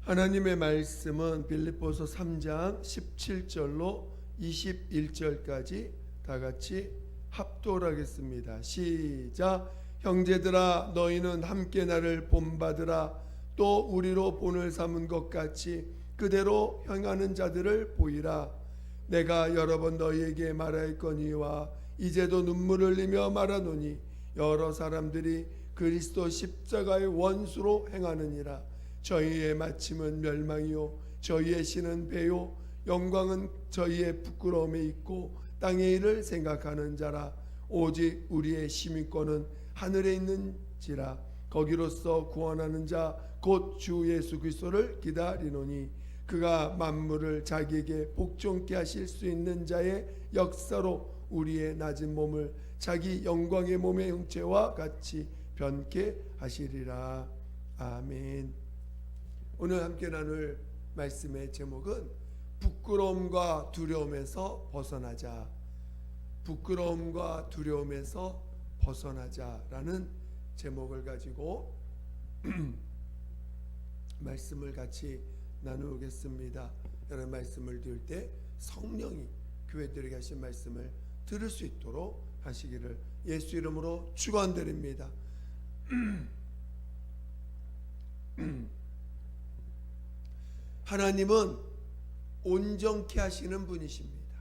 하나님의 말씀은 빌립보서 3장 17절로 21절까지 다 같이 합독하겠습니다. 시작. 형제들아 너희는 함께 나를 본받으라. 또 우리로 본을 삼은 것 같이 그대로 행하는 자들을 보이라. 내가 여러 번 너희에게 말하였거니와 이제도 눈물을 흘리며 말하노니 여러 사람들이 그리스도 십자가의 원수로 행하느니라. 저희의 마침은 멸망이요 저희의 신은 배요 영광은 저희의 부끄러움에 있고 땅의 일을 생각하는 자라. 오직 우리의 시민권은 하늘에 있는지라. 거기로서 구원하는 자 곧 주 예수 그리스도를 기다리노니 그가 만물을 자기에게 복종케 하실 수 있는 자의 역사로 우리의 낮은 몸을 자기 영광의 몸의 형체와 같이 변케 하시리라. 아멘. 오늘 함께 나눌 말씀의 제목은 부끄러움과 두려움에서 벗어나자. 부끄러움과 두려움에서 벗어나자라는 제목을 가지고 말씀을 같이 나누겠습니다. 여러분 말씀을 들을 때 성령이 교회들에게 하신 말씀을 들을 수 있도록 하시기를 예수 이름으로 축원드립니다. 하나님은 온전케 하시는 분이십니다.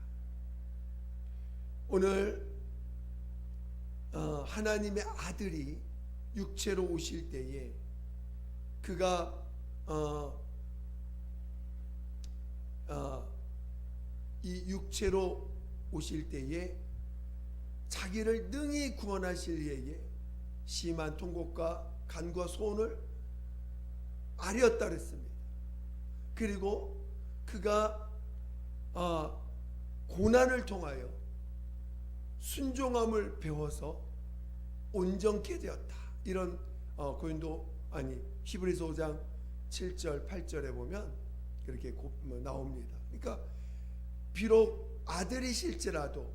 오늘 하나님의 아들이 육체로 오실 때에 그가 이 육체로 오실 때에 자기를 능히 구원하실 이에게 심한 통곡과 간과 소원을 아뢰었다 그랬습니다. 그리고 그가 고난을 통하여 순종함을 배워서 온전케 되었다. 이런 히브리서 5장 7절 8절에 보면 그렇게 나옵니다. 그러니까 비록 아들이실지라도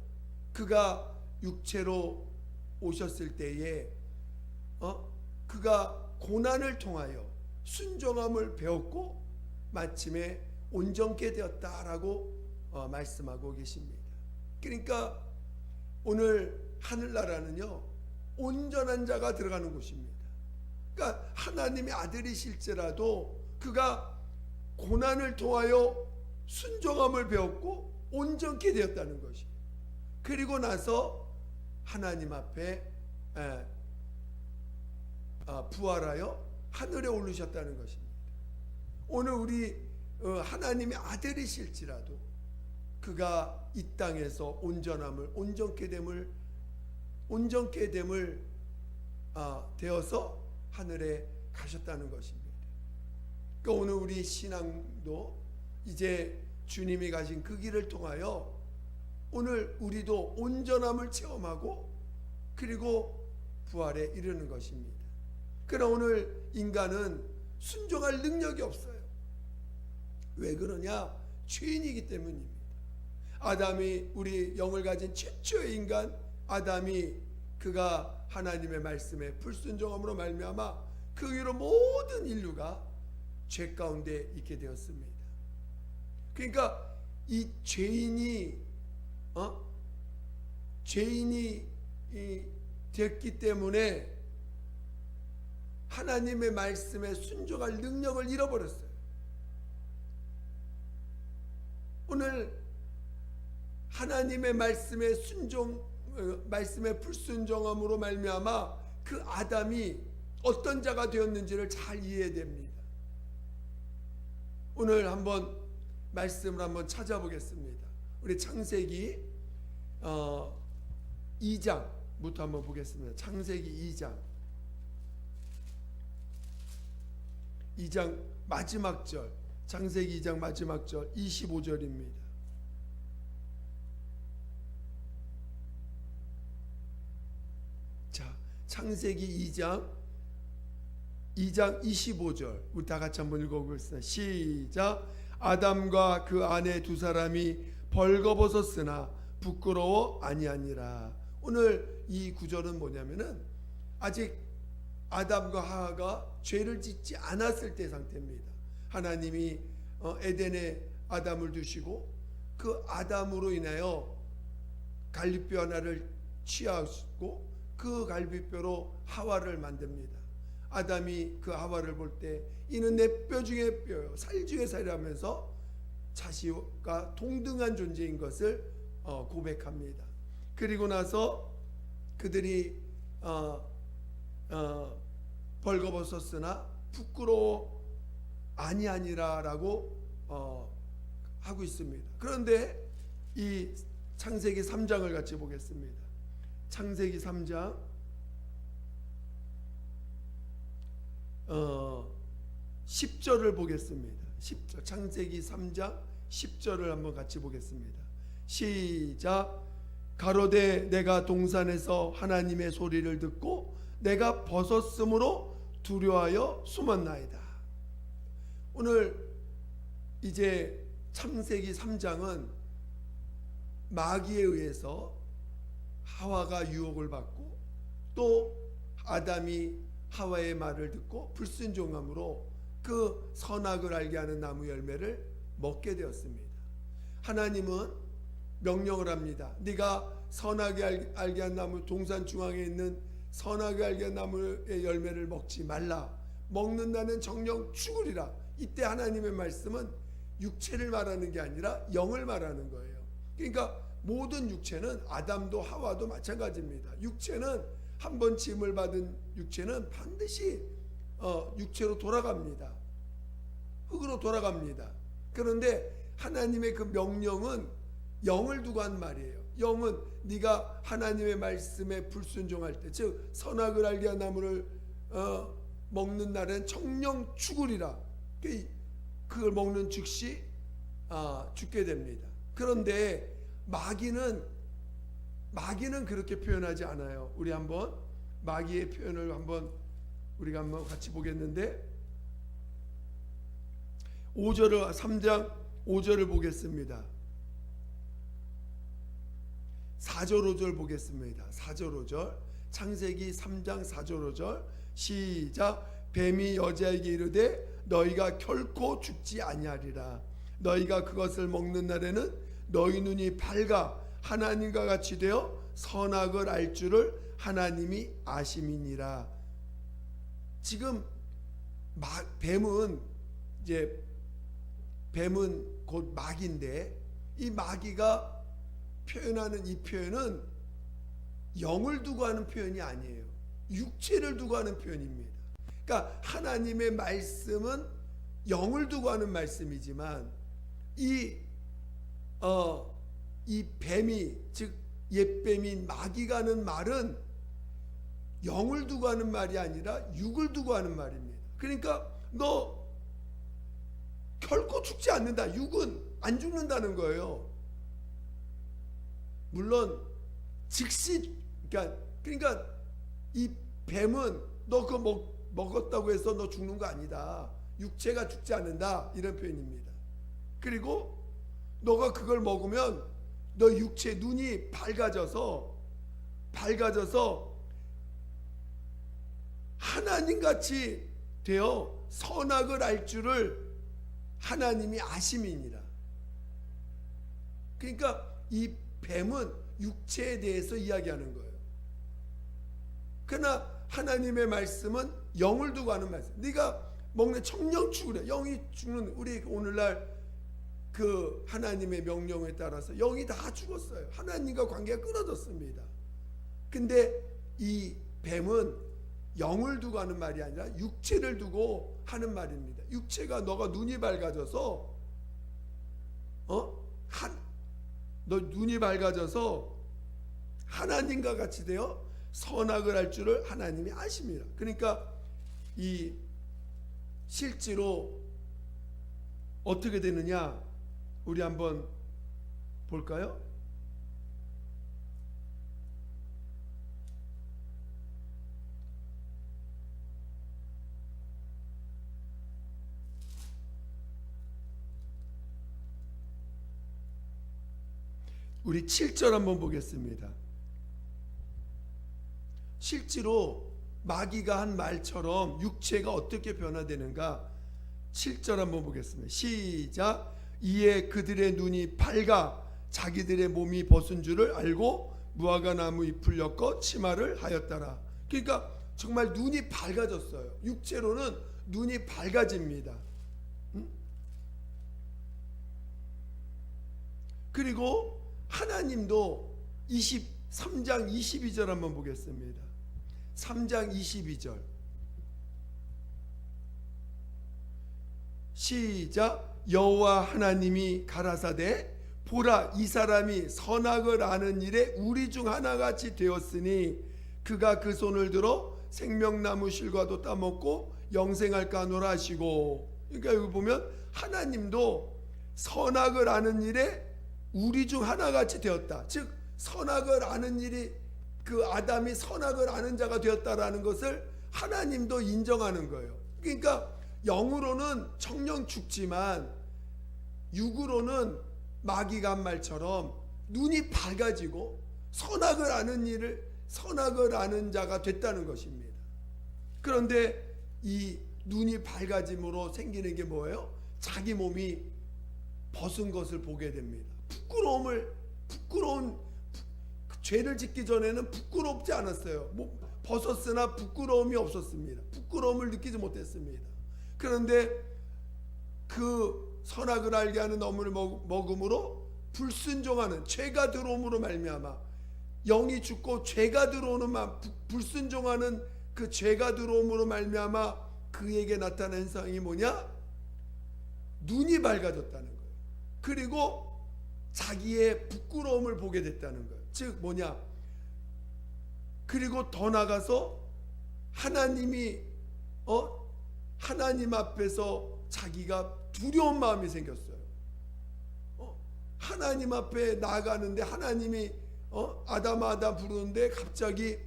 그가 육체로 오셨을 때에 그가 고난을 통하여 순종함을 배웠고 마침에 온전케 되었다라고 말씀하고 계십니다. 그러니까 오늘 하늘나라는요 온전한 자가 들어가는 곳입니다. 그러니까 하나님의 아들이실지라도 그가 고난을 통하여 순종함을 배웠고 온전케 되었다는 것이. 그리고 나서 하나님 앞에 부활하여 하늘에 오르셨다는 것입니다. 오늘 우리 하나님의 아들이실지라도 그가 이 땅에서 온전케 됨을 되어서 하늘에 가셨다는 것입니다. 그러니까 오늘 우리 신앙도 이제 주님이 가신 그 길을 통하여 오늘 우리도 온전함을 체험하고 그리고 부활에 이르는 것입니다. 그러나 오늘 인간은 순종할 능력이 없어요. 왜 그러냐? 죄인이기 때문입니다. 아담이 우리 영을 가진 최초의 인간 아담이 그가 하나님의 말씀에 불순종함으로 말미암아 그 이후로 모든 인류가 죄 가운데 있게 되었습니다. 그러니까 이 죄인이 됐기 때문에 하나님의 말씀에 순종할 능력을 잃어버렸어요. 오늘 하나님의 말씀에 말씀에 불순종함으로 말미암아 그 아담이 어떤 자가 되었는지를 잘 이해해야 됩니다. 오늘 한번 말씀을 한번 찾아보겠습니다. 우리 창세기 2장부터 한번 보겠습니다. 창세기 2장 마지막 절, 창세기 2장 마지막 절 25절입니다. 자, 창세기 2장 25절 우리 다 같이 한번 읽어보겠습니다. 시작. 아담과 그 아내 두 사람이 벌거벗었으나 부끄러워 아니하니라. 오늘 이 구절은 뭐냐면은 아직 아담과 하와가 죄를 짓지 않았을 때 상태입니다. 하나님이 에덴에 아담을 두시고 그 아담으로 인하여 갈비뼈 하나를 취하시고 그 갈비뼈로 하와를 만듭니다. 아담이 그 하와를 볼 때 이는 내 뼈 중에 뼈요 살 중에 살이라면서 자신과 동등한 존재인 것을 고백합니다. 그리고 나서 그들이 벌거벗었으나 부끄러워 아니하니라라고 하고 있습니다. 그런데 이 창세기 3장을 같이 보겠습니다. 창세기 3장 10절을 보겠습니다. 10절, 창세기 3장 10절을 한번 같이 보겠습니다. 시작. 가로되 내가 동산에서 하나님의 소리를 듣고 내가 벗었으므로 두려워하여 숨었나이다. 오늘 이제 창세기 3장은 마귀에 의해서 하와가 유혹을 받고 또 아담이 하와의 말을 듣고 불순종함으로 그 선악을 알게 하는 나무 열매를 먹게 되었습니다. 하나님은 명령을 합니다. 네가 선악을 알게 한 나무 동산 중앙에 있는 선악을 알게 한 나무의 열매를 먹지 말라. 먹는다는 정령 죽으리라. 이때 하나님의 말씀은 육체를 말하는 게 아니라 영을 말하는 거예요. 그러니까 모든 육체는 아담도 하와도 마찬가지입니다. 육체는 한번 짐을 받은 육체는 반드시 육체로 돌아갑니다. 흙으로 돌아갑니다. 그런데 하나님의 그 명령은 영을 두고 한 말이에요. 영은 네가 하나님의 말씀에 불순종할 때, 즉 선악을 알게 한 나무를 먹는 날은 정령 죽으리라. 그걸 먹는 즉시 죽게 됩니다. 그런데 마귀는 그렇게 표현하지 않아요. 우리 한번 마귀의 표현을 우리가 한번 같이 보겠는데 3장 5절을 보겠습니다. 4절 5절 보겠습니다. 4절 5절 창세기 3장 4절 5절 시작. 뱀이 여자에게 이르되 너희가 결코 죽지 아니하리라. 너희가 그것을 먹는 날에는 너희 눈이 밝아 하나님과 같이 되어 선악을 알 줄을 하나님이 아심이니라. 지금 뱀은 곧 마귀인데 이 마귀가 표현하는 이 표현은 영을 두고 하는 표현이 아니에요. 육체를 두고 하는 표현입니다. 그러니까 하나님의 말씀은 영을 두고 하는 말씀이지만 이 뱀이 즉 옛뱀인 마귀가 하는 말은 영을 두고 하는 말이 아니라 육을 두고 하는 말입니다. 그러니까 너 결코 죽지 않는다. 육은 안 죽는다는 거예요. 물론 즉시 그러니까 이 뱀은 너 그거 먹었다고 해서 너 죽는 거 아니다. 육체가 죽지 않는다. 이런 표현입니다. 그리고 너가 그걸 먹으면 너 육체 눈이 밝아져서 하나님같이 되어 선악을 알 줄을 하나님이 아심이니라. 그러니까 이 뱀은 육체에 대해서 이야기하는 거예요. 그러나 하나님의 말씀은 영을 두고 하는 말씀. 네가 먹는 청령 죽으래. 영이 죽는 우리 오늘날 그 하나님의 명령에 따라서 영이 다 죽었어요. 하나님과 관계가 끊어졌습니다. 근데 이 뱀은 영을 두고 하는 말이 아니라 육체를 두고 하는 말입니다. 육체가 너가 눈이 밝아져서 너 눈이 밝아져서 하나님과 같이 되어 선악을 할 줄을 하나님이 아십니다. 그러니까 이 실제로 어떻게 되느냐 우리 한번 볼까요? 우리 7절 한번 보겠습니다. 실제로 마귀가 한 말처럼 육체가 어떻게 변화되는가 7절 한번 보겠습니다. 시작. 이에 그들의 눈이 밝아 자기들의 몸이 벗은 줄을 알고 무화과 나무 잎을 엮어 치마를 하였더라. 그러니까 정말 눈이 밝아졌어요. 육체로는 눈이 밝아집니다. 그리고 하나님도 3장 22절 한번 보겠습니다. 3장 22절 시작. 여호와 하나님이 가라사대 보라 이 사람이 선악을 아는 일에 우리 중 하나같이 되었으니 그가 그 손을 들어 생명나무 실과도 따먹고 영생할까 하노라 하시고. 그러니까 여기 보면 하나님도 선악을 아는 일에 우리 중 하나같이 되었다. 즉 선악을 아는 일이 그 아담이 선악을 아는 자가 되었다라는 것을 하나님도 인정하는 거예요. 그러니까 영으로는 청령 죽지만 육으로는 마귀가 한 말처럼 눈이 밝아지고 선악을 아는 자가 됐다는 것입니다. 그런데 이 눈이 밝아짐으로 생기는 게 뭐예요? 자기 몸이 벗은 것을 보게 됩니다. 죄를 짓기 전에는 부끄럽지 않았어요. 벗었으나 부끄러움이 없었습니다. 부끄러움을 느끼지 못했습니다. 그런데 그 선악을 알게 하는 나무를 먹음으로 불순종하는 죄가 들어옴으로 말미암아 영이 죽고 죄가 들어오는 불순종하는 그 죄가 들어옴으로 말미암아 그에게 나타난 현상이 뭐냐? 눈이 밝아졌다는 거예요. 그리고 자기의 부끄러움을 보게 됐다는 거예요. 즉 뭐냐? 그리고 더 나가서 하나님 앞에서 자기가 두려운 마음이 생겼어요. 하나님 앞에 나아가는데 하나님이 아담 부르는데 갑자기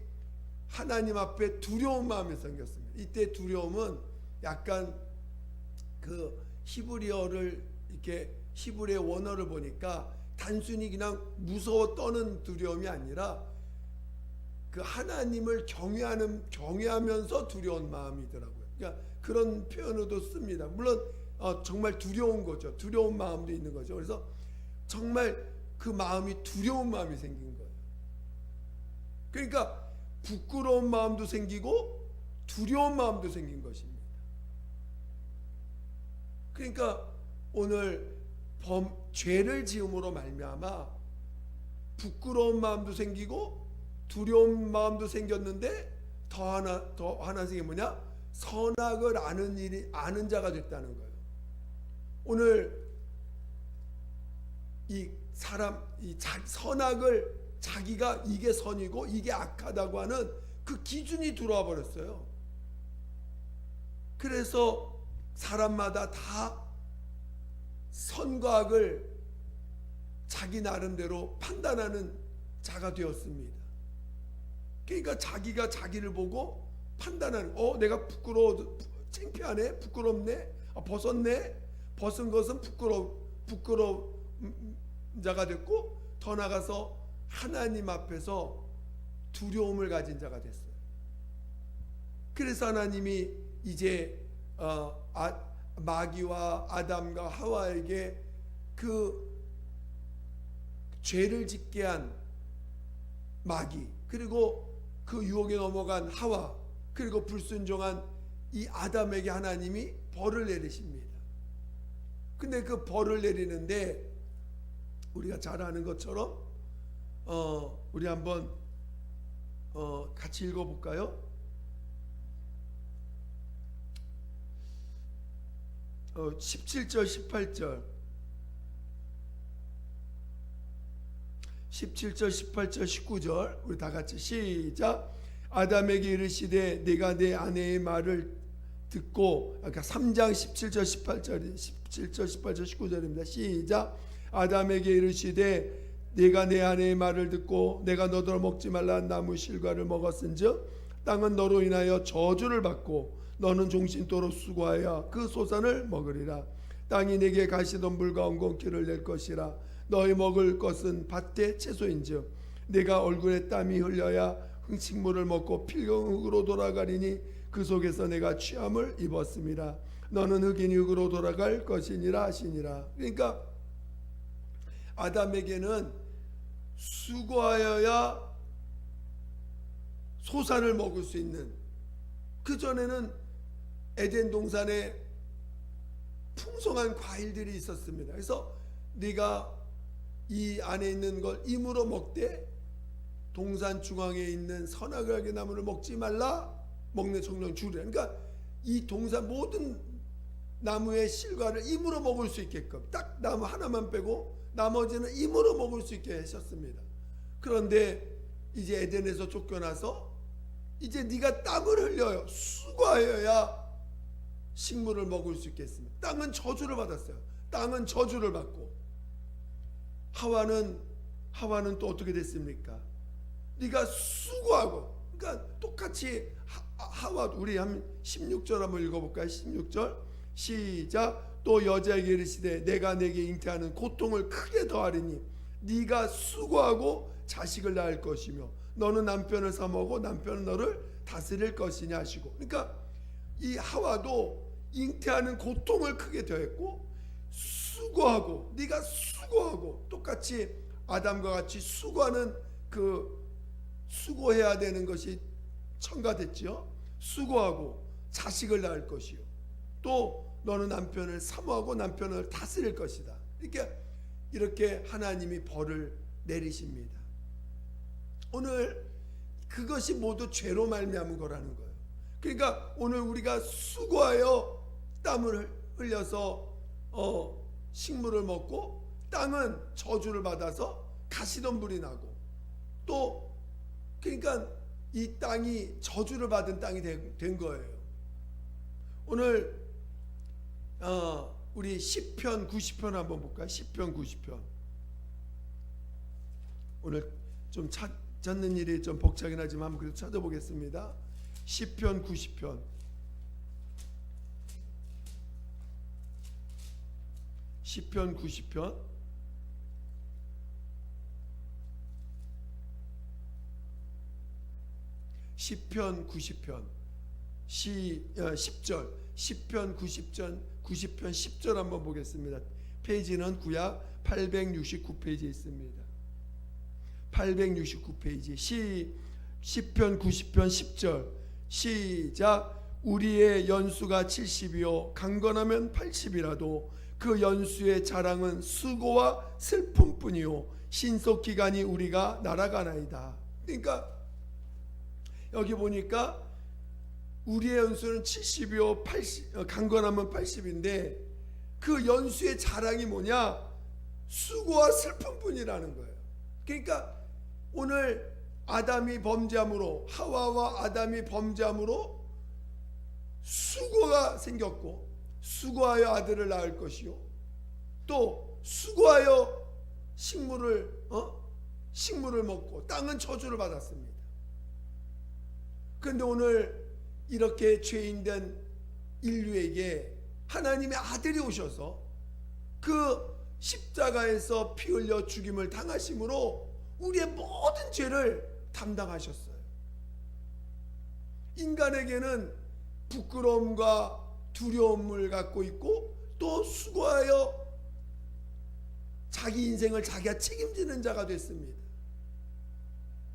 하나님 앞에 두려운 마음이 생겼습니다. 이때 두려움은 약간 그 히브리어를 이렇게 히브리의 원어를 보니까 단순히 그냥 무서워 떠는 두려움이 아니라 그 하나님을 경외하면서 두려운 마음이더라고요. 그러니까 그런 표현으로도 씁니다. 물론 정말 두려운 거죠. 두려운 마음도 있는 거죠. 그래서 정말 그 마음이 두려운 마음이 생긴 거예요. 그러니까 부끄러운 마음도 생기고 두려운 마음도 생긴 것입니다. 그러니까 오늘 죄를 지음으로 말미암아 부끄러운 마음도 생기고 두려운 마음도 생겼는데 더 하나 생긴 뭐냐? 선악을 아는 자가 됐다는 거예요. 오늘 선악을 자기가 이게 선이고 이게 악하다고 하는 그 기준이 들어와 버렸어요. 그래서 사람마다 다 선과 악을 자기 나름대로 판단하는 자가 되었습니다. 그러니까 자기가 자기를 보고 판단하는, 내가 부끄러워, 창피하네, 부끄럽네, 벗었네, 벗은 것은 부끄러운 자가 됐고, 더 나가서 하나님 앞에서 두려움을 가진 자가 됐어요. 그래서 하나님이 이제 마귀와 아담과 하와에게 그 죄를 짓게 한 마귀, 그리고 그 유혹에 넘어간 하와, 그리고 불순종한 이 아담에게 하나님이 벌을 내리십니다. 근데 그 벌을 내리는데 우리가 잘 아는 것처럼 우리 한번 같이 읽어볼까요? 17절 18절 19절 우리 다 같이 시작. 아담에게 이르시되 내가 내 아내의 말을 듣고, 그러니까 3장 17절 18절 19절입니다. 시작. 아담에게 이르시되 내가 내 아내의 말을 듣고 내가 너더러 먹지 말라 한 나무 실과를 먹었은즉 땅은 너로 인하여 저주를 받고 너는 종신토록 수고하여 그 소산을 먹으리라. 땅이 내게 가시덤불과 엉겅퀴를 낼 것이라. 너희 먹을 것은 밭의 채소인즉 내가 얼굴에 땀이 흘려야 식물을 먹고 필경흙으로 돌아가리니 그 속에서 내가 취함을 입었습니다. 너는 흙이니 흙으로 돌아갈 것이니라 하시니라. 그러니까 아담에게는 수고하여야 소산을 먹을 수 있는, 그 전에는 에덴 동산에 풍성한 과일들이 있었습니다. 그래서 네가 이 안에 있는 걸 임으로 먹되 동산 중앙에 있는 선악을 나무를 먹지 말라, 먹는 성령 주래. 그러니까 이 동산 모든 나무의 실과를 임으로 먹을 수 있게끔, 딱 나무 하나만 빼고 나머지는 임으로 먹을 수 있게 하셨습니다. 그런데 이제 에덴에서 쫓겨나서 이제 네가 땀을 흘려요. 수고하여야 식물을 먹을 수 있겠습니다. 땅은 저주를 받았어요. 땅은 저주를 받고, 하와는 또 어떻게 됐습니까? 네가 수고하고, 그러니까 똑같이 하와, 우리 한 16절 한번 읽어볼까요? 16절 시작. 또 여자에게 이르시되 내가 내게 잉태하는 고통을 크게 더하리니 네가 수고하고 자식을 낳을 것이며 너는 남편을 사모하고 남편은 너를 다스릴 것이냐 하시고. 그러니까 이 하와도 잉태하는 고통을 크게 더했고, 수고하고, 네가 수고하고, 똑같이 아담과 같이 수고하는, 그 수고해야 되는 것이 첨가됐지요. 수고하고 자식을 낳을 것이요, 또 너는 남편을 사모하고 남편을 다스릴 것이다. 이렇게 하나님이 벌을 내리십니다. 오늘 그것이 모두 죄로 말미암은 거라는 거예요. 그러니까 오늘 우리가 수고하여 땀을 흘려서 식물을 먹고, 땅은 저주를 받아서 가시덤불이 나고, 또 그러니까 이 땅이 저주를 받은 땅이 된 거예요. 오늘 우리 시편 90편 한번 볼까요? 시편 90편. 오늘 좀 찾는 일이 좀 벅차긴 하지만 한번 그래도 찾아보겠습니다. 시편 90편. 시편 90편. 시편 90편 10절. 시편 90편 10절 한번 보겠습니다. 페이지는 구약 869페이지에 있습니다. 869페이지 시편 90편 10절 시작. 우리의 연수가 70이요 강건하면 80이라도 그 연수의 자랑은 수고와 슬픔뿐이요 신속기간이 우리가 날아가나이다. 그러니까 여기 보니까 우리의 연수는 70이요 80, 강건하면 80인데 그 연수의 자랑이 뭐냐? 수고와 슬픔뿐이라는 거예요. 그러니까 오늘 아담이 범죄함으로, 하와와 아담이 범죄함으로 수고가 생겼고, 수고하여 아들을 낳을 것이요, 또 수고하여 식물을 먹고 땅은 저주를 받았습니다. 그런데 오늘 이렇게 죄인된 인류에게 하나님의 아들이 오셔서 그 십자가에서 피 흘려 죽임을 당하심으로 우리의 모든 죄를 담당하셨어요. 인간에게는 부끄러움과 두려움을 갖고 있고, 또 수고하여 자기 인생을 자기가 책임지는 자가 됐습니다.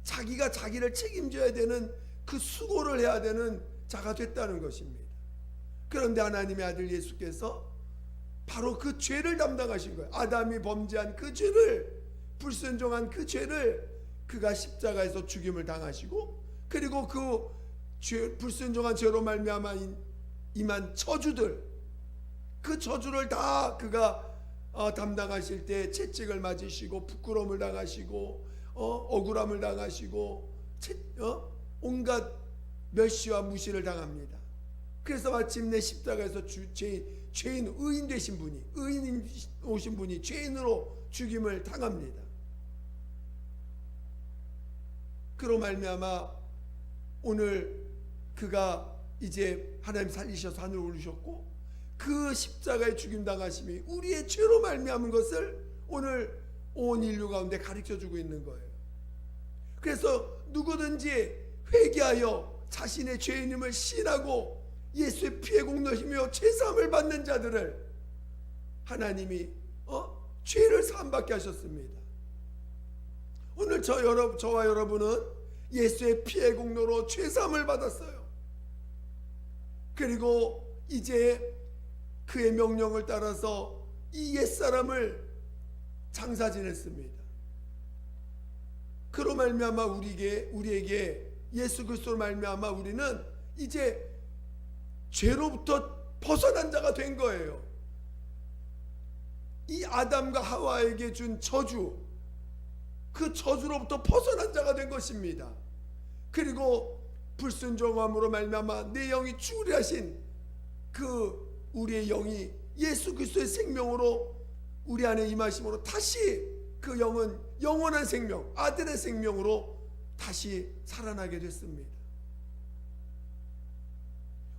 자기가 자기를 책임져야 되는, 그 수고를 해야 되는 자가 됐다는 것입니다. 그런데 하나님의 아들 예수께서 바로 그 죄를 담당하신 거예요. 아담이 범죄한 그 죄를, 불순종한 그 죄를 그가 십자가에서 죽임을 당하시고, 그리고 그 불순종한 죄로 말미암아 임한 저주들, 그 저주를 다 그가 담당하실 때 채찍을 맞으시고 부끄러움을 당하시고 억울함을 당하시고 온갖 멸시와 무시를 당합니다. 그래서 마침내 십자가에서 죄인 의인 되신 분이, 의인 오신 분이 죄인으로 죽임을 당합니다. 그로 말미암아 오늘 그가 이제 하나님 살리셔서 하늘로 올리셨고, 그 십자가의 죽임 당하심이 우리의 죄로 말미암은 것을 오늘 온 인류 가운데 가르쳐주고 있는 거예요. 그래서 누구든지 회개하여 자신의 죄인임을 시인하고 예수의 피의 공로를 힘입어 죄사함을 받는 자들을 하나님이 죄를 사함받게 하셨습니다. 오늘 저와 여러분은 예수의 피의 공로로 죄사함을 받았어요. 그리고 이제 그의 명령을 따라서 이 옛사람을 장사 지냈습니다. 그로 말미암아 우리에게 예수 그리스도로 말미암아 우리는 이제 죄로부터 벗어난 자가 된 거예요. 이 아담과 하와에게 준 저주, 그 저주로부터 벗어난 자가 된 것입니다. 그리고 불순종함으로 말미암아 내 영이 죽으리 하신 그 우리의 영이 예수 그리스도의 생명으로 우리 안에 임하심으로 다시 그 영은 영원한 생명, 아들의 생명으로 다시 살아나게 됐습니다.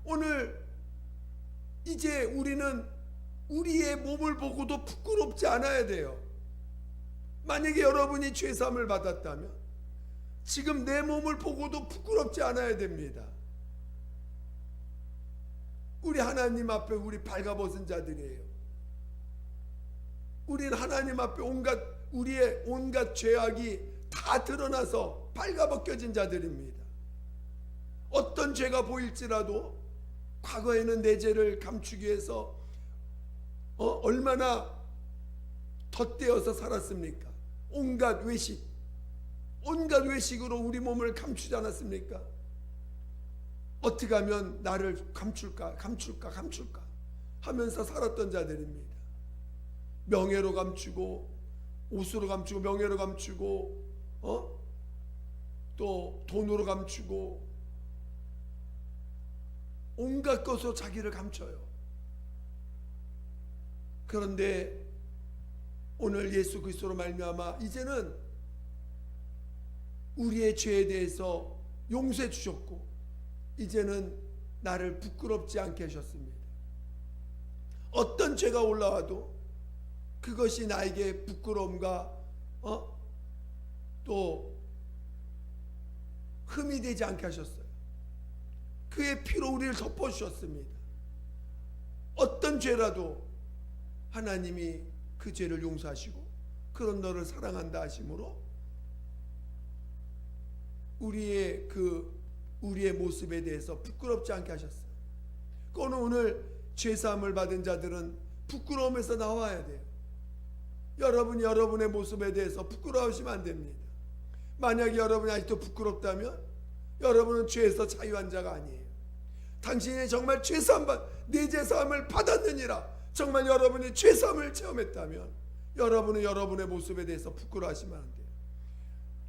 오늘 이제 우리는 우리의 몸을 보고도 부끄럽지 않아야 돼요. 만약에 여러분이 죄사함을 받았다면 지금 내 몸을 보고도 부끄럽지 않아야 됩니다. 우리 하나님 앞에 우리 발가벗은 자들이에요. 우리는 하나님 앞에 우리의 온갖 죄악이 다 드러나서 발가벗겨진 자들입니다. 어떤 죄가 보일지라도 과거에는 내 죄를 감추기 위해서 얼마나 덧대어서 살았습니까? 온갖 외식으로 우리 몸을 감추지 않았습니까? 어떻게 하면 나를 감출까 하면서 살았던 자들입니다. 명예로 감추고, 옷으로 감추고, 명예로 감추고, 또 돈으로 감추고, 온갖 것으로 자기를 감춰요. 그런데 오늘 예수 그리스도로 말미암아 이제는 우리의 죄에 대해서 용서해 주셨고, 이제는 나를 부끄럽지 않게 하셨습니다. 어떤 죄가 올라와도 그것이 나에게 부끄러움과 또 흠이 되지 않게 하셨어요. 그의 피로 우리를 덮어주셨습니다. 어떤 죄라도 하나님이 그 죄를 용서하시고 그런 너를 사랑한다 하심으로 우리의 모습에 대해서 부끄럽지 않게 하셨어요. 그거는 오늘 죄사함을 받은 자들은 부끄러움에서 나와야 돼요. 여러분이 여러분의 모습에 대해서 부끄러워하시면 안 됩니다. 만약에 여러분이 아직도 부끄럽다면 여러분은 죄에서 자유한 자가 아니에요. 당신이 정말 내 죄사함을 받았느니라 정말 여러분이 죄사함을 체험했다면 여러분은 여러분의 모습에 대해서 부끄러워하시면 안 돼요.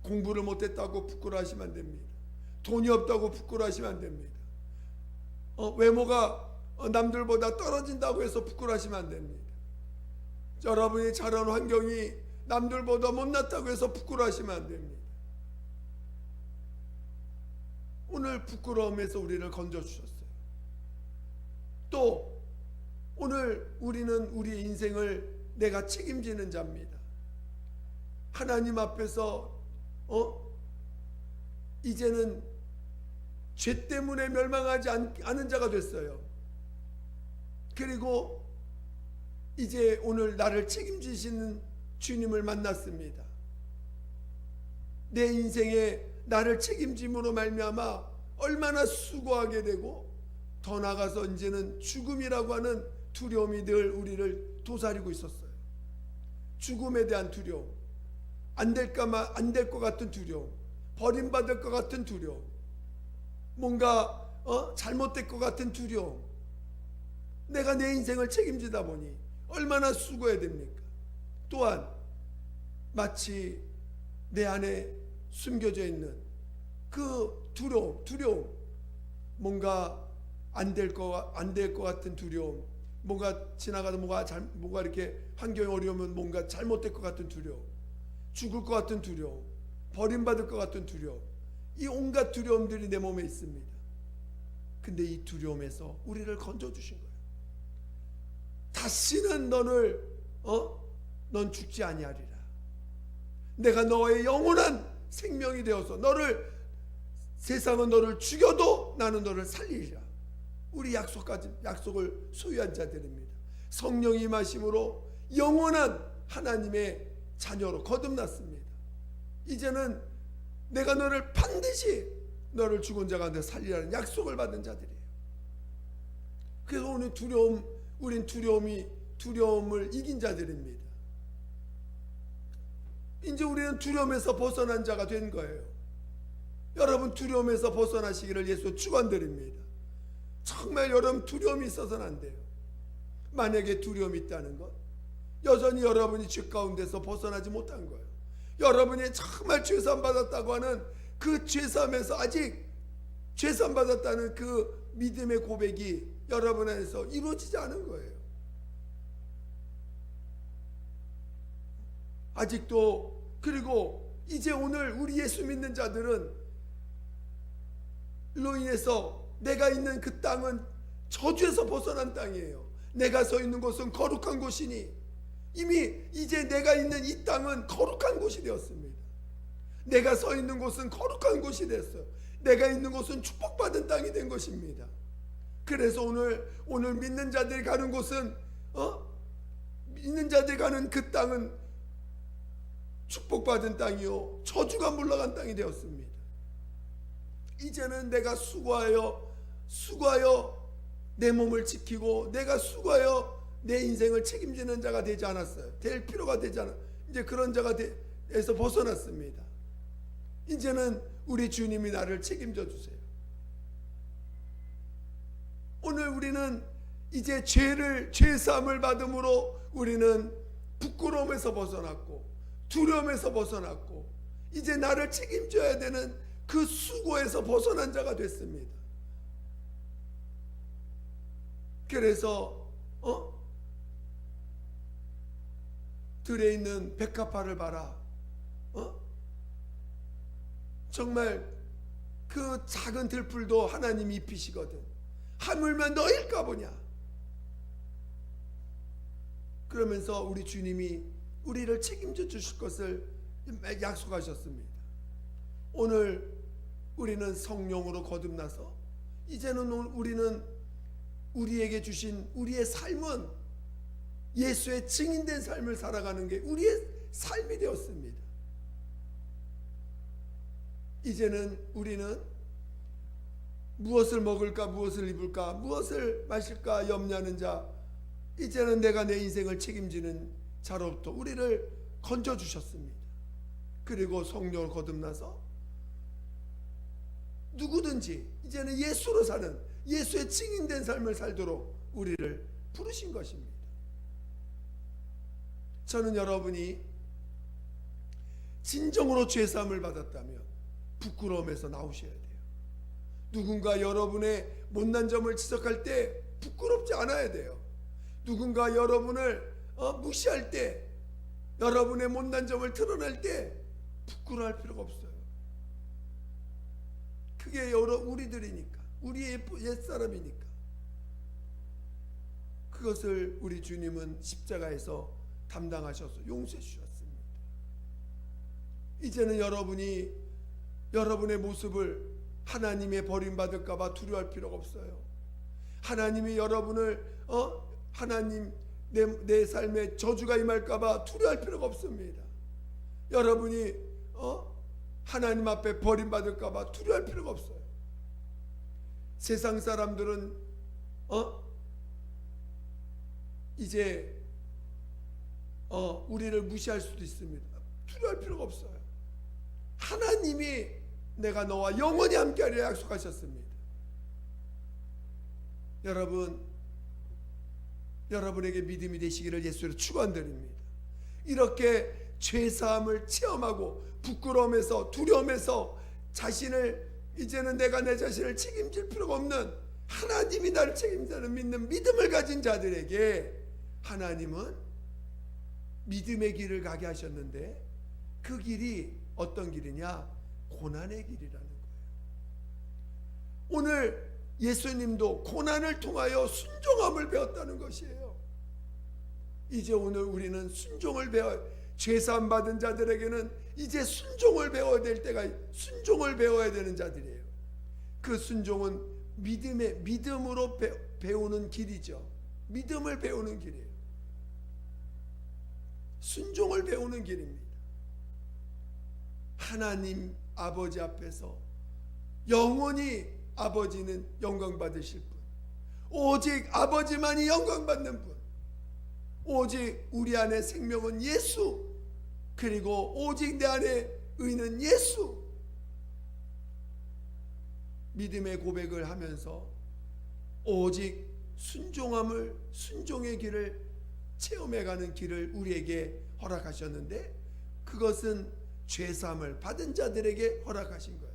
공부를 못했다고 부끄러워하시면 안 됩니다. 돈이 없다고 부끄러워하시면 안 됩니다. 외모가 남들보다 떨어진다고 해서 부끄러워하시면 안 됩니다. 여러분이 자란 환경이 남들보다 못났다고 해서 부끄러워하시면 안 됩니다. 오늘 부끄러움에서 우리를 건져주셨어요. 또 오늘 우리는 우리 인생을 내가 책임지는 자입니다. 하나님 앞에서 이제는 죄 때문에 멸망하지 않은 자가 됐어요. 그리고 이제 오늘 나를 책임지시는 주님을 만났습니다. 내 인생에 나를 책임짐으로 말미암아 얼마나 수고하게 되고 더 나아가서 이제는 죽음이라고 하는 두려움이 늘 우리를 도사리고 있었어요. 죽음에 대한 두려움, 안 될 것 같은 두려움, 버림받을 것 같은 두려움, 뭔가 잘못될 것 같은 두려움. 내가 내 인생을 책임지다 보니 얼마나 수고해야 됩니까? 또한 마치 내 안에 숨겨져 있는 그 두려움, 뭔가 안 될 것 같은 두려움, 뭔가 지나가다 뭐가 이렇게 환경이 어려우면 뭔가 잘못될 것 같은 두려움, 죽을 것 같은 두려움, 버림받을 것 같은 두려움, 이 온갖 두려움들이 내 몸에 있습니다. 근데 이 두려움에서 우리를 건져주신 거예요. 다시는 넌 죽지 아니하리라. 내가 너의 영원한 생명이 되어서 세상은 너를 죽여도 나는 너를 살리리라. 우리 약속을 소유한 자들입니다. 성령이 임하심으로 영원한 하나님의 자녀로 거듭났습니다. 이제는 내가 너를 반드시 너를 죽은 자 가운데 살리라는 약속을 받은 자들이에요. 그래서 오늘 우린 두려움을 이긴 자들입니다. 이제 우리는 두려움에서 벗어난 자가 된 거예요. 여러분 두려움에서 벗어나시기를 예수 축원드립니다. 정말 여러분 두려움이 있어서는 안 돼요. 만약에 두려움이 있다는 것, 여전히 여러분이 죄 가운데서 벗어나지 못한 거예요. 여러분이 정말 죄사함 받았다고 하는 그 죄사함에서 아직 죄사함 받았다는 그 믿음의 고백이 여러분 안에서 이루어지지 않은 거예요. 아직도. 그리고 이제 오늘 우리 예수 믿는 자들은 로 인해서 내가 있는 그 땅은 저주에서 벗어난 땅이에요. 내가 서 있는 곳은 거룩한 곳이니 이미 이제 내가 있는 이 땅은 거룩한 곳이 되었습니다. 내가 서 있는 곳은 거룩한 곳이 됐어요. 내가 있는 곳은 축복받은 땅이 된 것입니다. 그래서 오늘 믿는 자들이 가는 곳은 믿는 자들이 가는 그 땅은 축복받은 땅이요 저주가 물러간 땅이 되었습니다. 이제는 내가 수고하여 내 몸을 지키고 내가 수고하여 내 인생을 책임지는 자가 되지 않았어요. 될 필요가 되지 않아. 이제 그런 자가 돼서 벗어났습니다. 이제는 우리 주님이 나를 책임져 주세요. 오늘 우리는 이제 죄사함을 받음으로 우리는 부끄러움에서 벗어났고 두려움에서 벗어났고 이제 나를 책임져야 되는 그 수고에서 벗어난 자가 됐습니다. 그래서 들에 있는 백합화를 봐라. 정말 그 작은 들풀도 하나님이 입히시거든. 하물며 너일까 보냐. 그러면서 우리 주님이 우리를 책임져 주실 것을 약속하셨습니다. 오늘 우리는 성령으로 거듭나서 이제는 우리는 우리에게 주신 우리의 삶은 예수의 증인된 삶을 살아가는 게 우리의 삶이 되었습니다. 이제는 우리는 무엇을 먹을까 무엇을 입을까 무엇을 마실까 염려하는 자, 이제는 내가 내 인생을 책임지는 자로부터 우리를 건져주셨습니다. 그리고 성령을 거듭나서 누구든지 이제는 예수로 사는 예수의 증인된 삶을 살도록 우리를 부르신 것입니다. 저는 여러분이 진정으로 죄사함을 받았다면 부끄러움에서 나오셔야 돼요. 누군가 여러분의 못난 점을 지적할 때 부끄럽지 않아야 돼요. 누군가 여러분을 무시할 때, 여러분의 못난 점을 드러낼 때 부끄러워할 필요가 없어요. 그게 우리들이니까, 우리의 옛사람이니까. 그것을 우리 주님은 십자가에서 담당하셔서 용서해 주셨습니다. 이제는 여러분의 모습을 하나님의 버림받을까 봐 두려워할 필요가 없어요. 하나님이 여러분을 하나님 내 삶에 저주가 임할까 봐 두려워할 필요가 없습니다. 여러분이 하나님 앞에 버림받을까 봐 두려워할 필요가 없어요. 세상 사람들은 이제 우리를 무시할 수도 있습니다. 두려워할 필요가 없어요. 하나님이 내가 너와 영원히 함께하리라 약속하셨습니다. 여러분에게 믿음이 되시기를 예수로 축원드립니다. 이렇게 죄사함을 체험하고 부끄러움에서 두려움에서 이제는 내가 내 자신을 책임질 필요가 없는 하나님이 나를 책임지는 믿는 믿음을 가진 자들에게 하나님은 믿음의 길을 가게 하셨는데 그 길이 어떤 길이냐? 고난의 길이라는 거예요. 오늘 예수님도 고난을 통하여 순종함을 배웠다는 것이에요. 이제 오늘 우리는 순종을 죄사함 받은 자들에게는 이제 순종을 배워야 되는 자들이에요. 그 순종은 믿음으로 배우는 길이죠. 믿음을 배우는 길이에요. 순종을 배우는 길입니다. 하나님 아버지 앞에서 영원히 아버지는 영광 받으실 분, 오직 아버지만이 영광 받는 분, 오직 우리 안에 생명은 예수, 그리고 오직 내 안에 의는 예수. 믿음의 고백을 하면서 오직 순종의 길을 체험해가는 길을 우리에게 허락하셨는데, 그것은 죄사함을 받은 자들에게 허락하신 거예요.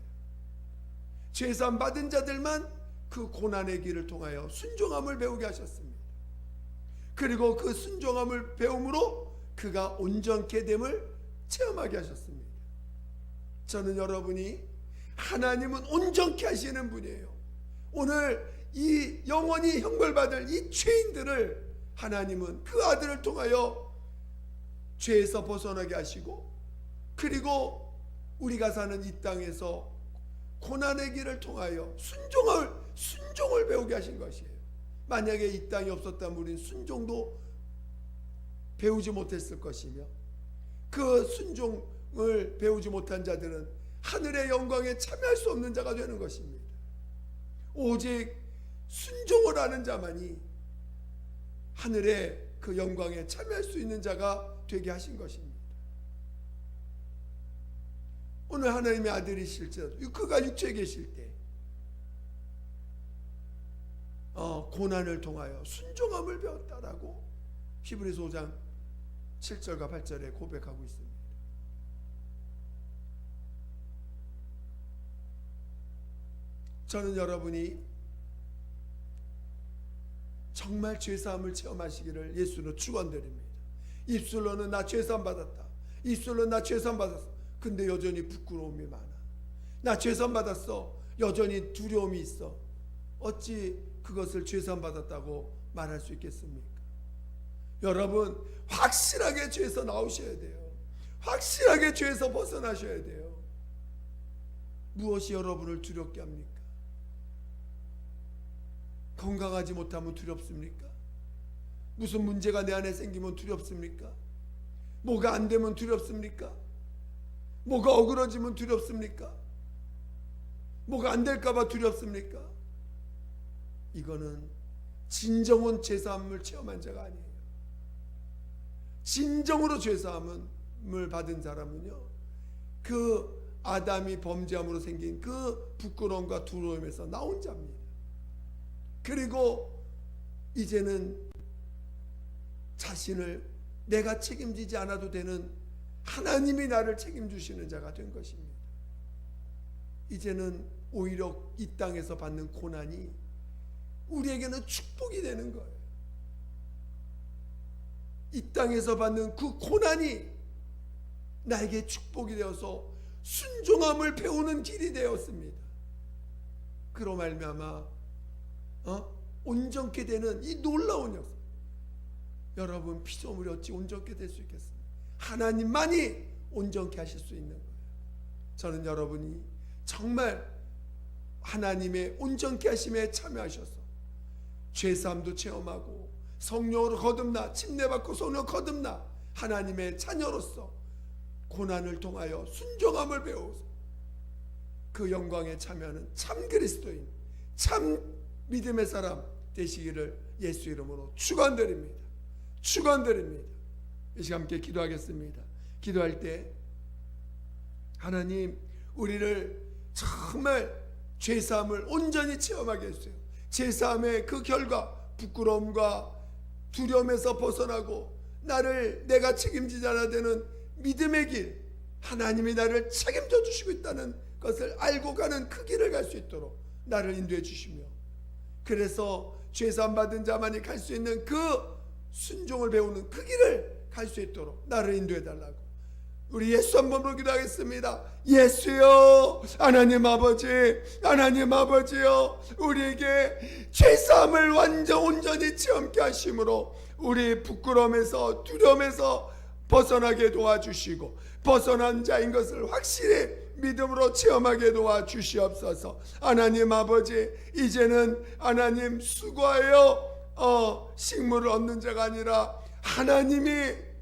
죄사함 받은 자들만 그 고난의 길을 통하여 순종함을 배우게 하셨습니다. 그리고 그 순종함을 배움으로 그가 온전케 됨을 체험하게 하셨습니다. 저는 여러분이 하나님은 온전케 하시는 분이에요. 오늘 이 영원히 형벌받을 이 죄인들을 하나님은 그 아들을 통하여 죄에서 벗어나게 하시고, 그리고 우리가 사는 이 땅에서 고난의 길을 통하여 순종을 배우게 하신 것이에요. 만약에 이 땅이 없었다면 우리는 순종도 배우지 못했을 것이며, 그 순종을 배우지 못한 자들은 하늘의 영광에 참여할 수 없는 자가 되는 것입니다. 오직 순종을 하는 자만이 하늘의 그 영광에 참여할 수 있는 자가 되게 하신 것입니다. 오늘 하나님의 아들이실지라도 그가 육체에 계실 때 고난을 통하여 순종함을 배웠다라고 히브리서 5장 7절과 8절에 고백하고 있습니다. 저는 여러분이 정말 죄사함을 체험하시기를 예수로 축원드립니다. 입술로는 나 죄사함 받았다, 입술로는 나 죄사함 받았어. 근데 여전히 부끄러움이 많아. 나 죄사함 받았어. 여전히 두려움이 있어. 어찌 그것을 죄사함 받았다고 말할 수 있겠습니까? 여러분, 확실하게 죄에서 나오셔야 돼요. 확실하게 죄에서 벗어나셔야 돼요. 무엇이 여러분을 두렵게 합니까? 건강하지 못하면 두렵습니까? 무슨 문제가 내 안에 생기면 두렵습니까? 뭐가 안 되면 두렵습니까? 뭐가 어그러지면 두렵습니까? 뭐가 안 될까봐 두렵습니까? 이거는 진정한 죄사함을 체험한 자가 아니에요. 진정으로 죄사함을 받은 사람은요, 그 아담이 범죄함으로 생긴 그 부끄러움과 두려움에서 나온 자입니다. 그리고 이제는 자신을 내가 책임지지 않아도 되는 하나님이 나를 책임주시는 자가 된 것입니다. 이제는 오히려 이 땅에서 받는 고난이 우리에게는 축복이 되는 거예요. 이 땅에서 받는 그 고난이 나에게 축복이 되어서 순종함을 배우는 길이 되었습니다. 그로 말미암아 온전케 되는 이 놀라운 역사. 여러분, 피조물이 어찌 온전케 될 수 있겠습니까? 하나님만이 온전케 하실 수 있는 거예요. 저는 여러분이 정말 하나님의 온전케 하심에 참여하셔서 죄사함도 체험하고 성령으로 거듭나 침례받고 성령 거듭나 하나님의 자녀로서 고난을 통하여 순종함을 배워서 그 영광에 참여하는 참 그리스도인, 참 믿음의 사람 되시기를 예수 이름으로 축원드립니다. 축원드립니다. 이 시간 함께 기도하겠습니다. 기도할 때 하나님, 우리를 정말 죄사함을 온전히 체험하게 해주세요. 죄사함의 그 결과 부끄러움과 두려움에서 벗어나고 내가 책임지지 않아야 되는 믿음의 길, 하나님이 나를 책임져 주시고 있다는 것을 알고 가는 그 길을 갈 수 있도록 나를 인도해 주시며, 그래서 죄사함 받은 자만이 갈 수 있는 그 순종을 배우는 그 길을 갈 수 있도록 나를 인도해 달라고 우리 예수 한 번 부르기도 하겠습니다. 예수여, 하나님 아버지여, 우리에게 죄사함을 온전히 체험케 하심으로 우리 부끄러움에서 두려움에서 벗어나게 도와주시고 벗어난 자인 것을 확실히 믿음으로 체험하게 도와주시옵소서. 하나님 아버지, 이제는 하나님 수고하여 식물을 얻는 자가 아니라 하나님이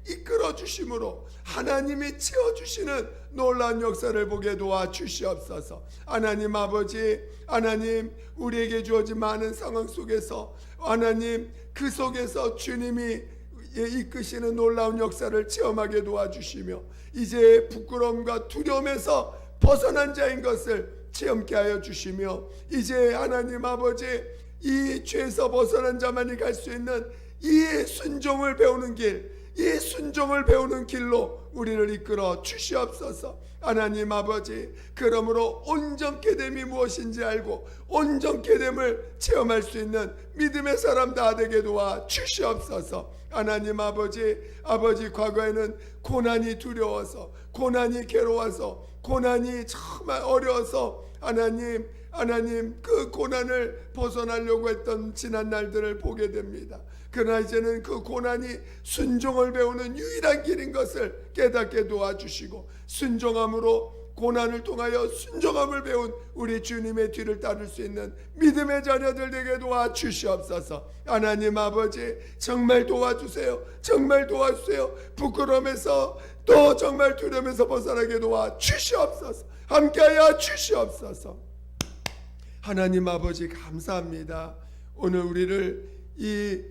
이끌어 주심으로 하나님이 채워주시는 놀라운 역사를 보게 도와주시옵소서. 하나님 아버지, 하나님 우리에게 주어진 많은 상황 속에서 하나님 그 속에서 주님이 이끄시는 놀라운 역사를 체험하게 도와주시며 이제 부끄러움과 두려움에서 벗어난 자인 것을 체험케 하여 주시며 이제 하나님 아버지 이 죄에서 벗어난 자만이 갈 수 있는 이 순종을 배우는 길, 이 순종을 배우는 길로 우리를 이끌어 주시옵소서. 하나님 아버지, 그러므로 온전케 됨이 무엇인지 알고 온전케 됨을 체험할 수 있는 믿음의 사람 다 되게 도와 주시옵소서. 하나님 아버지, 과거에는 고난이 두려워서, 고난이 괴로워서, 고난이 정말 어려워서 하나님 그 고난을 벗어나려고 했던 지난 날들을 보게 됩니다. 그러나 이제는 그 고난이 순종을 배우는 유일한 길인 것을 깨닫게 도와주시고 순종함으로 고난을 통하여 순종함을 배운 우리 주님의 뒤를 따를 수 있는 믿음의 자녀들 되게 도와주시옵소서. 하나님 아버지, 정말 도와주세요. 정말 도와주세요. 부끄러움에서 또 정말 두려움에서 벗어나게 도와주시옵소서. 함께하여 주시옵소서. 하나님 아버지, 감사합니다. 오늘 우리를 이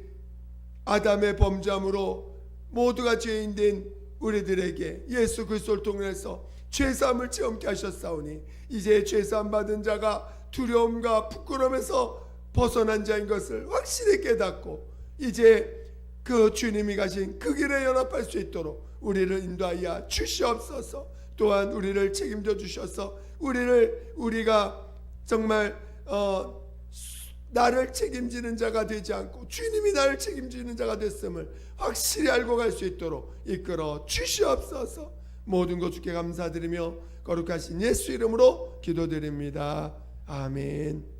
아담의 범죄함으로 모두가 죄인된 우리들에게 예수 그리스도를 통해서 죄사함을 체험케 하셨사오니 이제 죄사함 받은 자가 두려움과 부끄러움에서 벗어난 자인 것을 확실히 깨닫고 이제 그 주님이 가신 그 길에 연합할 수 있도록 우리를 인도하여 주시옵소서. 또한 우리를 책임져 주셔서 우리가 정말 나를 책임지는 자가 되지 않고 주님이 나를 책임지는 자가 됐음을 확실히 알고 갈 수 있도록 이끌어 주시옵소서. 모든 것 주께 감사드리며 거룩하신 예수 이름으로 기도드립니다. 아멘.